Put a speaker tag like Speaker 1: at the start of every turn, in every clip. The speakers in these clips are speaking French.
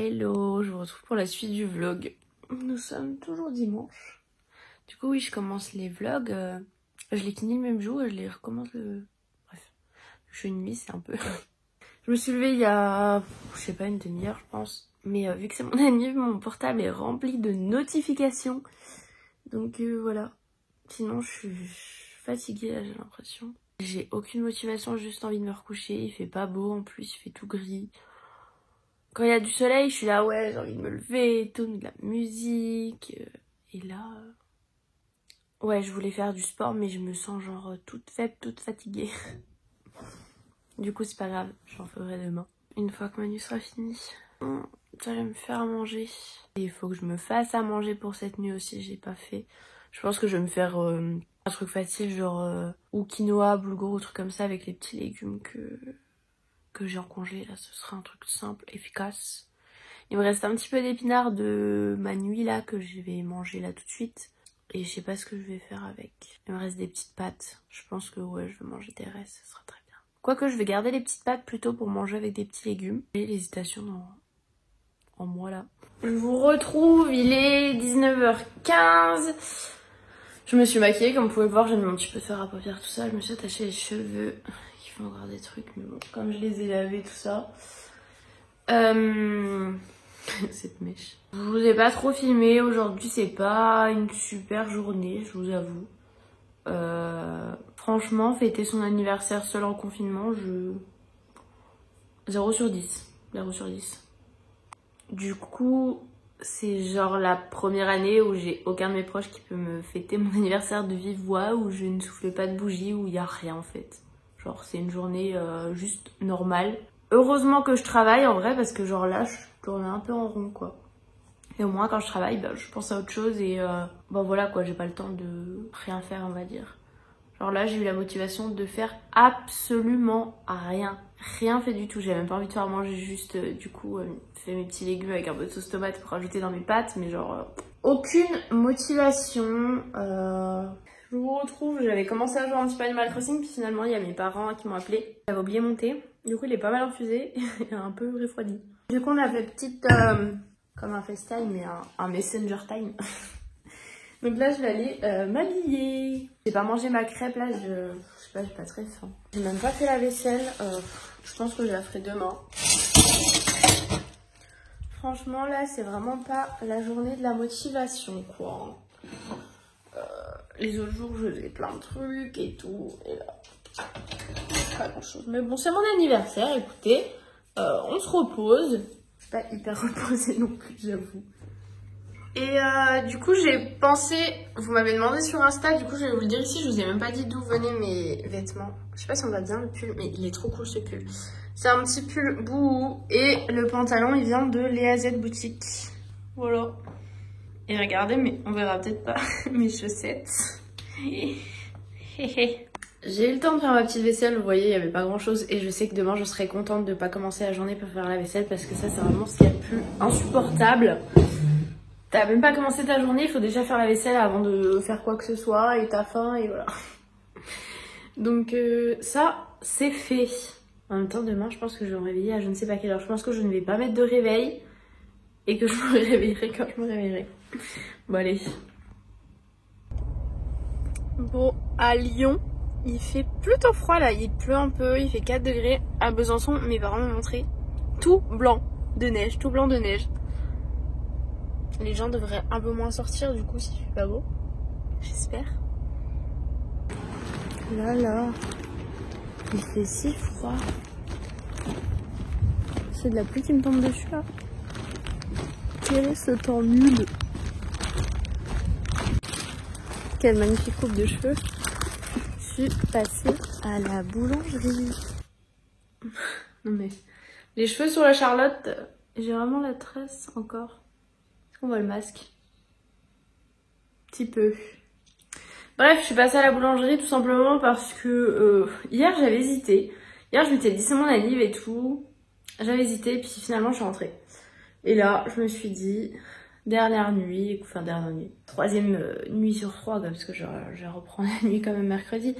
Speaker 1: Hello, je vous retrouve pour la suite du vlog. Nous sommes toujours dimanche. Du coup oui, je commence les vlogs. Je les finis le même jour et je les recommence le... Bref, je fais une nuit, c'est un peu... Je me suis levée il y a, je sais pas, une demi-heure je pense. Mais vu que c'est mon anniv, mon portable est rempli de notifications. Donc voilà. Sinon je suis fatiguée là, j'ai l'impression. J'ai aucune motivation, j'ai juste envie de me recoucher. Il fait pas beau en plus, il fait tout gris. Quand il y a du soleil, je suis là, ouais, j'ai envie de me lever et tout, de la musique. Et là... Ouais, je voulais faire du sport, mais je me sens genre toute faible, toute fatiguée. Du coup, c'est pas grave, j'en ferai demain. Une fois que ma nuit sera finie, j'allais me faire à manger. Et il faut que je me fasse à manger pour cette nuit aussi, j'ai pas fait. Je pense que je vais me faire un truc facile, genre ou quinoa, boulgour, ou truc comme ça, avec les petits légumes que j'ai en congé. Là, ce sera un truc simple, efficace. Il me reste un petit peu d'épinards de ma nuit là, que je vais manger là tout de suite. Et je sais pas ce que je vais faire avec. Il me reste des petites pâtes. Je pense que ouais, je vais manger des restes, ce sera très bien. Quoique je vais garder les petites pâtes plutôt pour manger avec des petits légumes. J'ai l'hésitation en moi là. Je vous retrouve, il est 19h15. Je me suis maquillée, comme vous pouvez le voir, j'ai mis un petit peu de fard à paupières, tout ça. Je me suis attachée les cheveux. Il faut encore des trucs, mais bon, comme je les ai lavés, tout ça. Cette mèche. Je vous ai pas trop filmé, aujourd'hui c'est pas une super journée, je vous avoue. Franchement, fêter son anniversaire seul en confinement, 0 sur 10. 0 sur 10. Du coup, c'est genre la première année où j'ai aucun de mes proches qui peut me fêter mon anniversaire de vive voix, où je ne souffle pas de bougie, où il y a rien en fait. Genre c'est une journée juste normale. Heureusement que je travaille en vrai, parce que genre là je tourne un peu en rond quoi. Et au moins quand je travaille, bah, je pense à autre chose et bah voilà quoi, j'ai pas le temps de rien faire on va dire. Genre là j'ai eu la motivation de faire absolument rien. Rien fait du tout, j'avais même pas envie de faire manger, juste du coup fait mes petits légumes avec un peu de sauce tomate pour rajouter dans mes pâtes. Mais genre aucune motivation. Je vous retrouve, j'avais commencé à jouer un petit peu Animal Crossing, puis finalement il y a mes parents qui m'ont appelé. J'avais oublié mon thé, du coup il est pas mal infusé et un peu refroidi. Du coup on a fait petite, comme un FaceTime mais un Messenger Time. Donc là je vais aller m'habiller. J'ai pas mangé ma crêpe là, je sais pas, j'ai pas très faim. J'ai même pas fait la vaisselle, je pense que je la ferai demain. Franchement là c'est vraiment pas la journée de la motivation quoi. Les autres jours, je faisais plein de trucs et tout. Et là, pas grand chose. Mais bon, c'est mon anniversaire, écoutez. On se repose. Je suis pas hyper reposée non plus, j'avoue. Et du coup, j'ai pensé... Vous m'avez demandé sur Insta, du coup, je vais vous le dire ici. Je vous ai même pas dit d'où venaient mes vêtements. Je sais pas si on voit bien le pull, mais il est trop cool ce pull. C'est un petit pull bouhou. Et le pantalon, il vient de Léa Z Boutique. Voilà. Et regardez, mais on verra peut-être pas mes chaussettes. J'ai eu le temps de faire ma petite vaisselle, vous voyez, il n'y avait pas grand chose. Et je sais que demain, je serai contente de ne pas commencer la journée pour faire la vaisselle, parce que ça, c'est vraiment ce qu'il y a de plus insupportable. T'as même pas commencé ta journée, il faut déjà faire la vaisselle avant de faire quoi que ce soit, et t'as faim, et voilà. Donc ça, c'est fait. En même temps, demain, je pense que je vais me réveiller à je ne sais pas quelle heure. Je pense que je ne vais pas mettre de réveil, et que je me réveillerai quand je me réveillerai. Bon allez. Bon, à Lyon, il fait plutôt froid là, il pleut un peu, il fait 4 degrés. À Besançon, mes parents m'ont montré tout blanc de neige, tout blanc de neige. Les gens devraient un peu moins sortir du coup s'il fait pas beau. J'espère. Là, il fait si froid. C'est de la pluie qui me tombe dessus là. Quel est ce temps nul? Quelle magnifique coupe de cheveux. Je suis passée à la boulangerie. Non mais, les cheveux sur la Charlotte, j'ai vraiment la tresse encore. Est-ce qu'on voit le masque? Un petit peu. Bref, je suis passée à la boulangerie tout simplement parce que hier j'avais hésité. Hier je m'étais dit c'est mon anniv et tout. J'avais hésité puis finalement je suis rentrée. Et là, je me suis dit... Dernière nuit, enfin dernière nuit, troisième nuit sur 3, parce que je reprends la nuit quand même mercredi.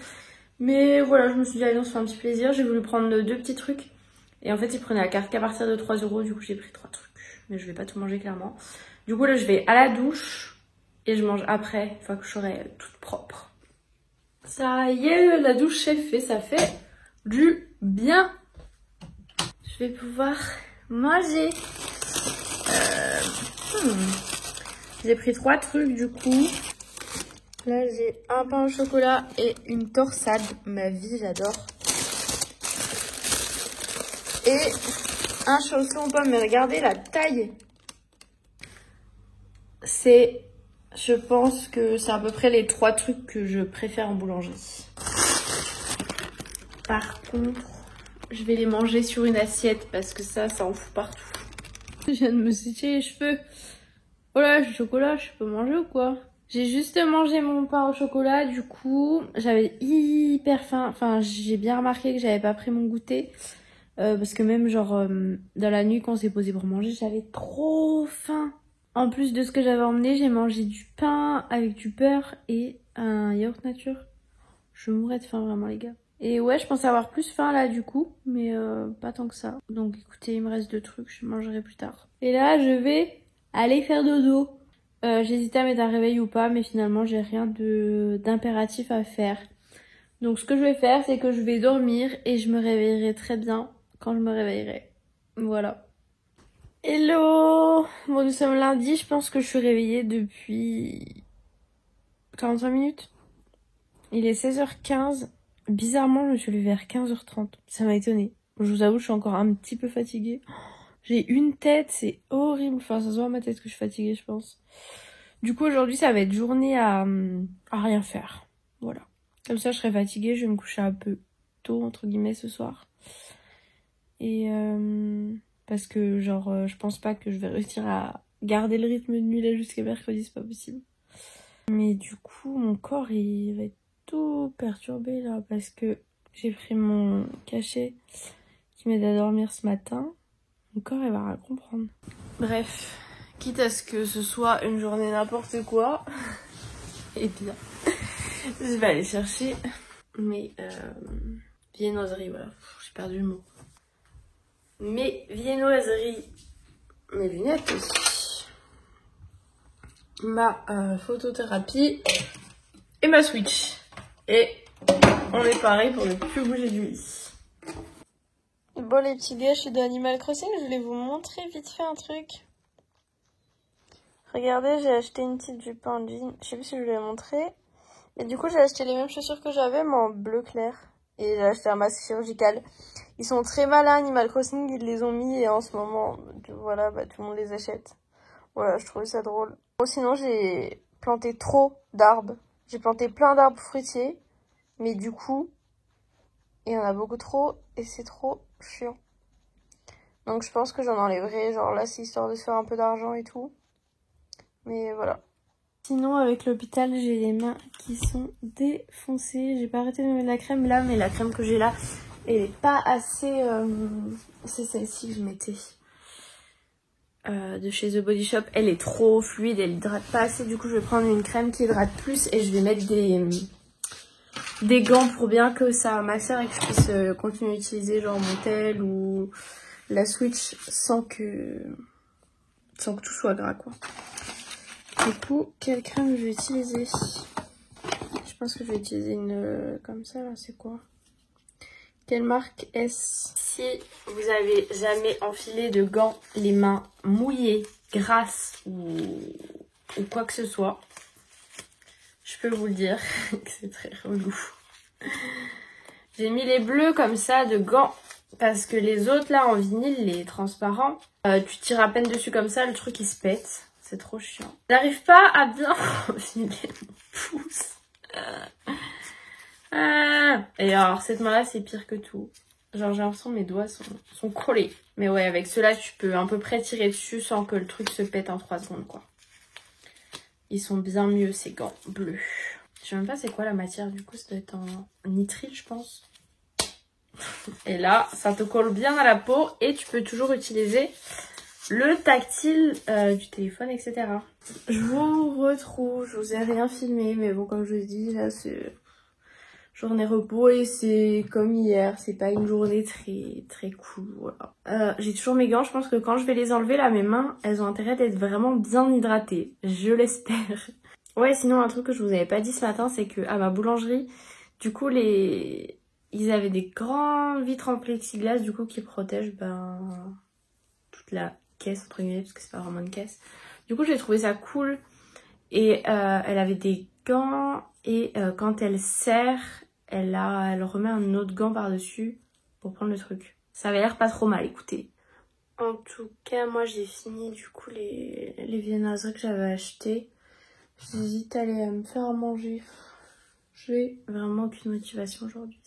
Speaker 1: Mais voilà, je me suis dit allez on se fait un petit plaisir, j'ai voulu prendre 2 petits trucs. Et en fait, ils prenaient la carte qu'à partir de 3 €. Du coup, j'ai pris 3 trucs. Mais je vais pas tout manger, clairement. Du coup, là, je vais à la douche. Et je mange après, une fois que je serai toute propre. Ça y est, la douche est faite. Ça fait du bien. Je vais pouvoir manger. J'ai pris 3 trucs, du coup. Là, j'ai un pain au chocolat et une torsade. Ma vie, j'adore. Et un chausson aux pommes. Mais regardez la taille. Je pense que c'est à peu près les 3 trucs que je préfère en boulangerie. Par contre, je vais les manger sur une assiette parce que ça en fout partout. Je viens de me sécher les cheveux. Oh là, du chocolat, je peux manger ou quoi? J'ai juste mangé mon pain au chocolat, du coup, j'avais hyper faim. Enfin, j'ai bien remarqué que j'avais pas pris mon goûter. Parce que même genre, dans la nuit, quand on s'est posé pour manger, j'avais trop faim. En plus de ce que j'avais emmené, j'ai mangé du pain avec du beurre et un yaourt nature. Je mourrais de faim, vraiment, les gars. Et ouais, je pensais avoir plus faim là, du coup, mais pas tant que ça. Donc écoutez, il me reste 2 trucs, je mangerai plus tard. Et là, je vais aller faire dodo. J'hésitais à mettre un réveil ou pas, mais finalement j'ai rien d'impératif à faire. Donc ce que je vais faire, c'est que je vais dormir et je me réveillerai très bien quand je me réveillerai. Voilà. Hello! Bon, nous sommes lundi, je pense que je suis réveillée depuis 45 minutes. Il est 16h15. Bizarrement, je me suis levée vers 15h30. Ça m'a étonnée. Je vous avoue, je suis encore un petit peu fatiguée. J'ai une tête, c'est horrible. Enfin, ça se voit à ma tête que je suis fatiguée, je pense. Du coup, aujourd'hui, ça va être journée à rien faire. Voilà. Comme ça, je serai fatiguée. Je vais me coucher un peu tôt, entre guillemets, ce soir. Et parce que, genre, je pense pas que je vais réussir à garder le rythme de nuit là jusqu'à mercredi. C'est pas possible. Mais du coup, mon corps, il va être tout perturbé là. Parce que j'ai pris mon cachet qui m'aide à dormir ce matin. Mon corps, il va rien comprendre. Bref, quitte à ce que ce soit une journée n'importe quoi, et bien, je vais aller chercher mes viennoiseries, voilà. J'ai perdu le mot. Mes viennoiseries, mes lunettes aussi, ma photothérapie et ma Switch. Et on est pareil pour ne plus bouger du lit. Bon les petits gars, je suis de Animal Crossing, je voulais vous montrer vite fait un truc. Regardez, j'ai acheté une petite jupe en jean, je sais plus si je vous l'ai montré. Et du coup j'ai acheté les mêmes chaussures que j'avais mais en bleu clair. Et j'ai acheté un masque chirurgical. Ils sont très malins Animal Crossing, ils les ont mis et en ce moment, voilà, bah, tout le monde les achète. Voilà, je trouvais ça drôle. Bon, sinon j'ai planté trop d'arbres. J'ai planté plein d'arbres fruitiers. Mais du coup, il y en a beaucoup trop et c'est trop chiant. Donc je pense que j'en enlèverai, genre là c'est histoire de se faire un peu d'argent et tout. Mais voilà. Sinon avec l'hôpital j'ai les mains qui sont défoncées. J'ai pas arrêté de mettre de la crème là, mais la crème que j'ai là, elle est pas assez... C'est celle-ci que je mettais. De chez The Body Shop. Elle est trop fluide, elle hydrate pas assez. Du coup je vais prendre une crème qui hydrate plus et je vais mettre des gants pour bien que ça macère et que je puisse continuer à utiliser genre mon tel ou la Switch sans que tout soit gras quoi. Du coup, quelle crème je vais utiliser? Je pense que je vais utiliser une comme ça là, c'est quoi? Quelle marque est-ce? Si vous avez jamais enfilé de gants les mains mouillées, grasses ou quoi que ce soit, je peux vous le dire que c'est très relou. J'ai mis les bleus comme ça de gants parce que les autres là en vinyle, les transparents, tu tires à peine dessus comme ça, le truc il se pète. C'est trop chiant. J'arrive pas à bien enfiler mon pouce. Et alors cette main là c'est pire que tout. Genre j'ai l'impression que mes doigts sont collés. Mais ouais, avec ceux-là tu peux à peu près tirer dessus sans que le truc se pète en 3 secondes quoi. Ils sont bien mieux ces gants bleus. Je sais même pas c'est quoi la matière du coup, ça doit être en nitrile je pense. Et là ça te colle bien à la peau et tu peux toujours utiliser le tactile du téléphone etc. Je vous retrouve, je vous ai rien filmé mais bon comme je vous dis là c'est... journée repos et c'est comme hier, c'est pas une journée très cool, voilà. J'ai toujours mes gants, je pense que quand je vais les enlever là, mes mains, elles ont intérêt d'être vraiment bien hydratées, je l'espère. Ouais, sinon un truc que je vous avais pas dit ce matin, c'est que à ma boulangerie, du coup ils avaient des grandes vitres en plexiglas du coup qui protègent toute la caisse entre guillemets parce que c'est pas vraiment une caisse. Du coup j'ai trouvé ça cool et elle avait des gants et quand elle serre, elle remet un autre gant par-dessus pour prendre le truc. Ça avait l'air pas trop mal, écoutez. En tout cas, moi j'ai fini du coup les viennoiseries que j'avais achetées. J'hésite à aller me faire à manger. J'ai vraiment aucune motivation aujourd'hui.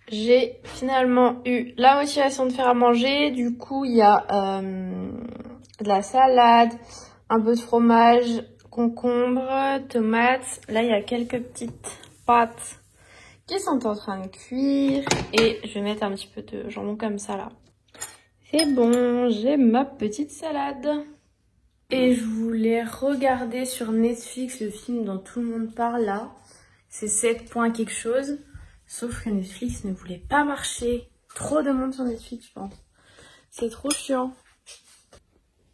Speaker 1: J'ai finalement eu la motivation de faire à manger. Du coup, il y a de la salade, un peu de fromage, concombre, tomates. Là, il y a quelques petites pâtes qui sont en train de cuire. Et je vais mettre un petit peu de jambon comme ça là. C'est bon, j'ai ma petite salade. Et je voulais regarder sur Netflix le film dont tout le monde parle là. C'est 7 points quelque chose. Sauf que Netflix ne voulait pas marcher. Trop de monde sur Netflix, je pense. C'est trop chiant.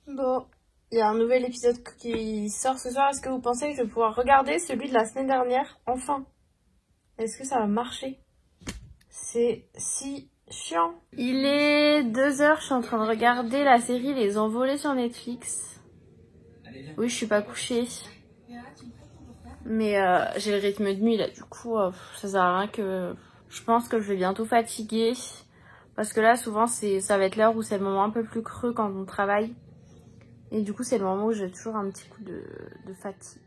Speaker 1: Bon, il y a un nouvel épisode qui sort ce soir. Est-ce que vous pensez que je vais pouvoir regarder celui de la semaine dernière? Enfin. Est-ce que ça va marcher? C'est si chiant. Il est 2h, je suis en train de regarder la série Les Envolés sur Netflix. Oui, je suis pas couchée. Mais j'ai le rythme de nuit là, du coup, ça sert à rien que... Je pense que je vais bientôt fatiguer. Parce que là, souvent, ça va être l'heure où c'est le moment un peu plus creux quand on travaille. Et du coup, c'est le moment où j'ai toujours un petit coup de fatigue.